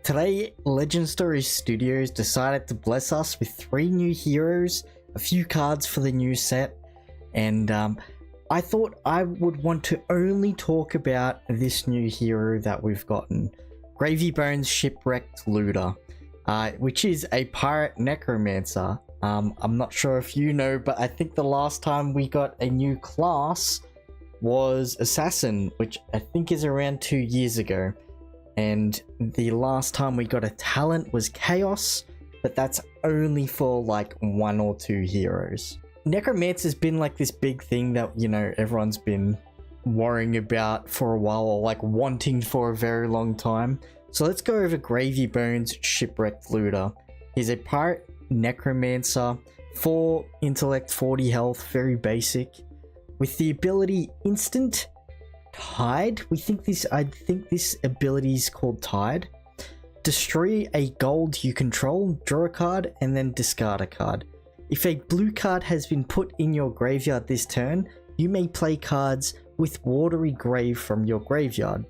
Today, Legend Story Studios decided to bless us with 3 new heroes, a few cards for the new set, and I thought I would want to only talk about this new hero that we've gotten, Gravy Bones Shipwrecked Looter, which is a pirate necromancer. I'm not sure if you know, but I think the last time we got a new class was Assassin, which I think is around 2 years ago. And the last time we got a talent was Chaos, but that's only for like 1 or 2 heroes. Necromancer's been like this big thing that, you know, everyone's been worrying about for a while, or like wanting for a very long time. So let's go over Gravy Bones Shipwrecked Looter. He's a pirate necromancer, 4 intellect, 40 health, very basic, with the ability Instant Tide. I think this ability is called Tide. Destroy a gold you control, draw a card, and then discard a card. If a blue card has been put in your graveyard this turn, you may play cards with Watery Grave from your graveyard.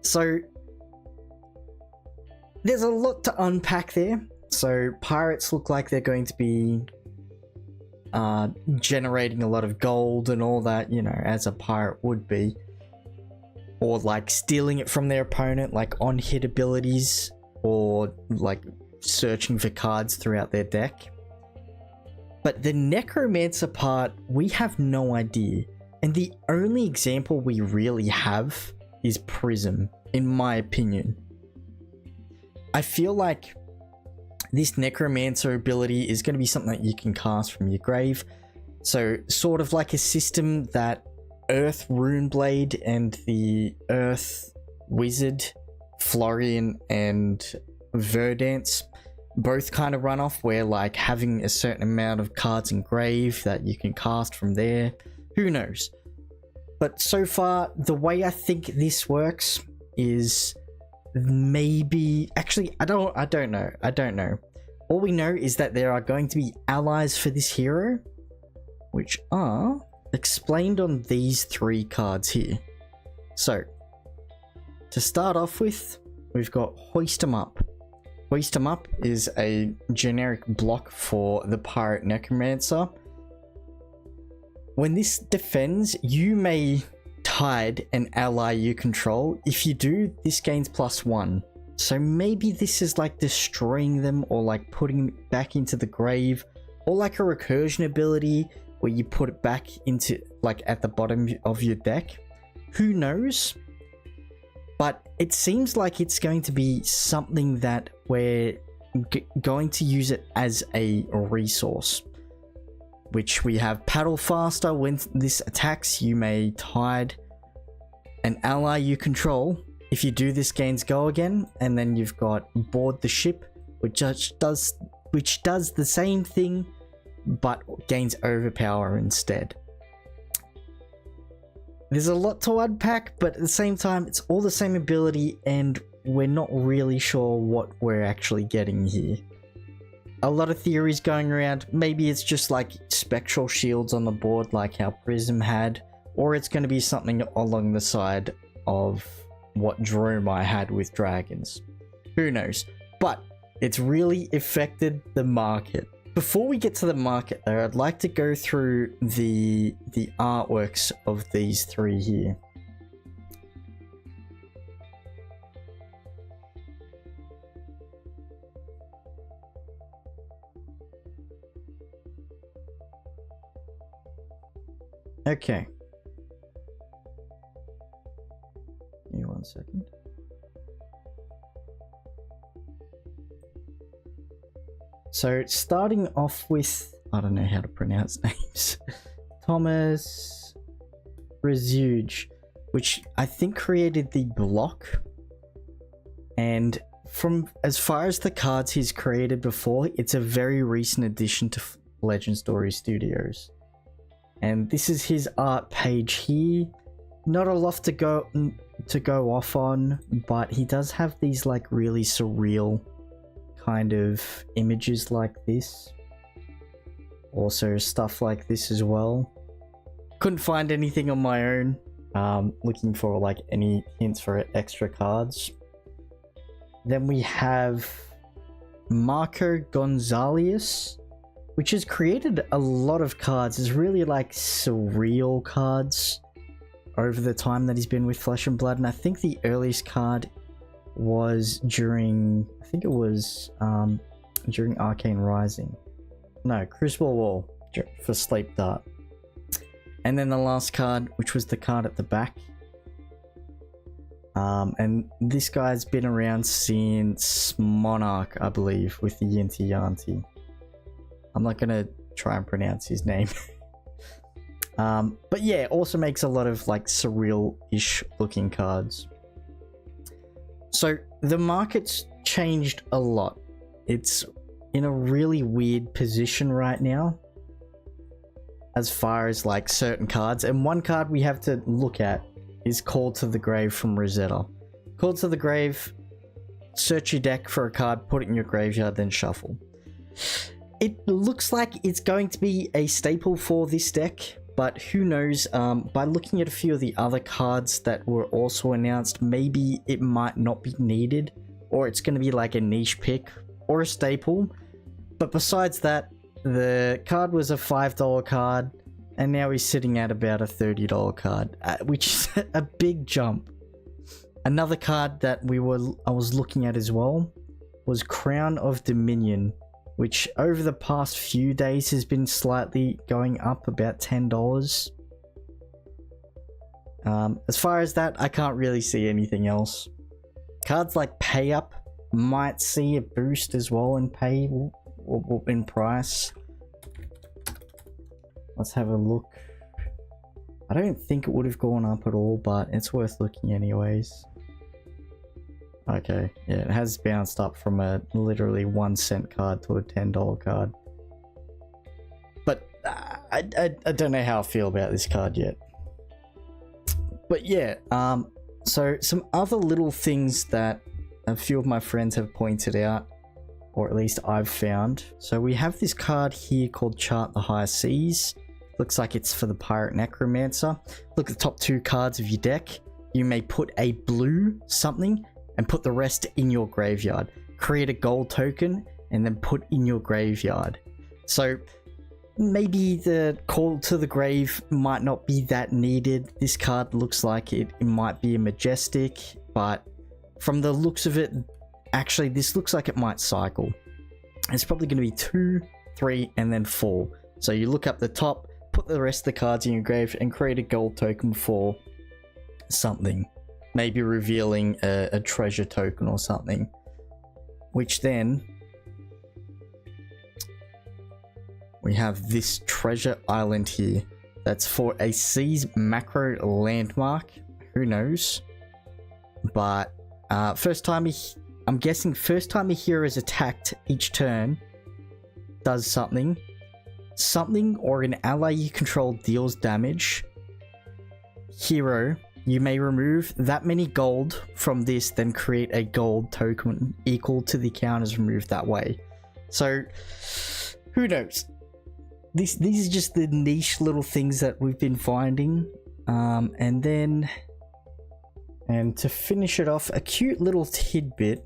So there's a lot to unpack there. So pirates look like they're going to be generating a lot of gold and all that, you know, as a pirate would be, or like stealing it from their opponent, like on hit abilities, or like searching for cards throughout their deck. But the necromancer part, we have no idea, and the only example we really have is Prism, in my opinion. I feel like this necromancer ability is going to be something that you can cast from your grave. So sort of like a system that Earth Runeblade and the Earth Wizard, Florian and Verdance both kind of run off, where like having a certain amount of cards in grave that you can cast from there. Who knows? But so far, the way I think this works is maybe, actually, I don't know. All we know is that there are going to be allies for this hero, which are explained on these 3 cards here. So to start off with, we've got Hoist 'em Up. Hoist 'em Up is a generic block for the pirate necromancer. When this defends, you may Tide an ally you control. If you do, this gains +1. So maybe this is like destroying them, or like putting it back into the grave, or like a recursion ability where you put it back into like at the bottom of your deck. Who knows? But it seems like it's going to be something that we're going to use it as a resource, which we have Paddle Faster. When this attacks, you may Tide an ally you control. If you do, this gains go again, and then you've got Board the Ship, which does the same thing, but gains Overpower instead. There's a lot to unpack, but at the same time, it's all the same ability, and we're not really sure what we're actually getting here. A lot of theories going around. Maybe it's just like spectral shields on the board, like how Prism had, or it's going to be something along the side of what Dromai had with dragons. Who knows? But it's really affected the market. Before we get to the market though, I'd like to go through the artworks of these 3 here. Okay. Give me 1 second. So starting off with, I don't know how to pronounce names, Thomas Rezuge, which I think created the block. And from as far as the cards he's created before, it's a very recent addition to Legend Story Studios. And this is his art page here. Not a lot to go off on, but he does have these like really surreal kind of images like this. Also stuff like this as well. Couldn't find anything on my own. Looking for like any hints for extra cards. Then we have Marco Gonzalez, which has created a lot of cards. It's really like surreal cards over the time that he's been with Flesh and Blood. And I think the earliest card was during, I think it was during Arcane Rising. No, Crucible Wall for Sleep Dart. And then the last card, which was the card at the back. And this guy's been around since Monarch, I believe, with the Yinti Yanti. I'm not gonna try and pronounce his name. But yeah, also makes a lot of like surreal-ish looking cards. So the market's changed a lot. It's in a really weird position right now as far as like certain cards, and one card we have to look at is Call to the Grave from Rosetta. Call to the Grave, search your deck for a card, put it in your graveyard, then shuffle. It looks like it's going to be a staple for this deck, but who knows. By looking at a few of the other cards that were also announced, maybe it might not be needed, or it's going to be like a niche pick or a staple. But besides that, the card was a $5 card, and now he's sitting at about a $30 card, which is a big jump. Another card that I was looking at as well was Crown of Dominion, which over the past few days has been slightly going up, about $10. As far as that, I can't really see anything else. Cards like Pay Up might see a boost as well in pay or in price. Let's have a look. I don't think it would have gone up at all, but it's worth looking anyways. Okay, yeah, it has bounced up from a literally 1-cent card to a $10 card. But I don't know how I feel about this card yet. But yeah, so some other little things that a few of my friends have pointed out, or at least I've found. So we have this card here called Chart the High Seas. Looks like it's for the Pirate Necromancer. Look at the top 2 cards of your deck. You may put a blue something and put the rest in your graveyard. Create a gold token and then put in your graveyard. So maybe the Call to the Grave might not be that needed. This card looks like it might be a Majestic, but from the looks of it, actually this looks like it might cycle. It's probably going to be 2, 3, and then 4. So you look up the top, put the rest of the cards in your grave, and create a gold token for something. Maybe revealing a treasure token or something. Which then we have this treasure island here. That's for a Seas macro landmark. Who knows? But first time I'm guessing first time a hero is attacked each turn does something. Something or an ally you control deals damage. Hero, you may remove that many gold from this, then create a gold token equal to the counters removed that way. So, who knows? These are just the niche little things that we've been finding. And to finish it off, a cute little tidbit.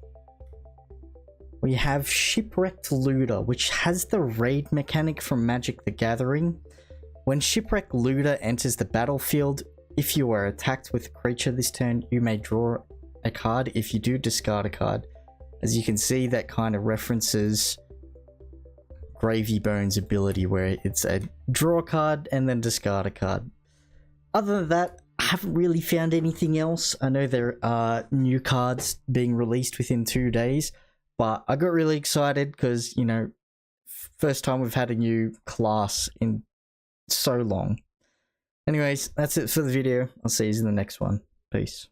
We have Shipwrecked Looter, which has the raid mechanic from Magic the Gathering. When Shipwrecked Looter enters the battlefield, if you are attacked with a creature this turn, you may draw a card. If you do, discard a card. As you can see, that kind of references Gravy Bones' ability, where it's a draw card and then discard a card. Other than that, I haven't really found anything else. I know there are new cards being released within 2 days, but I got really excited because, you know, first time we've had a new class in so long. Anyways, that's it for the video. I'll see you in the next one. Peace.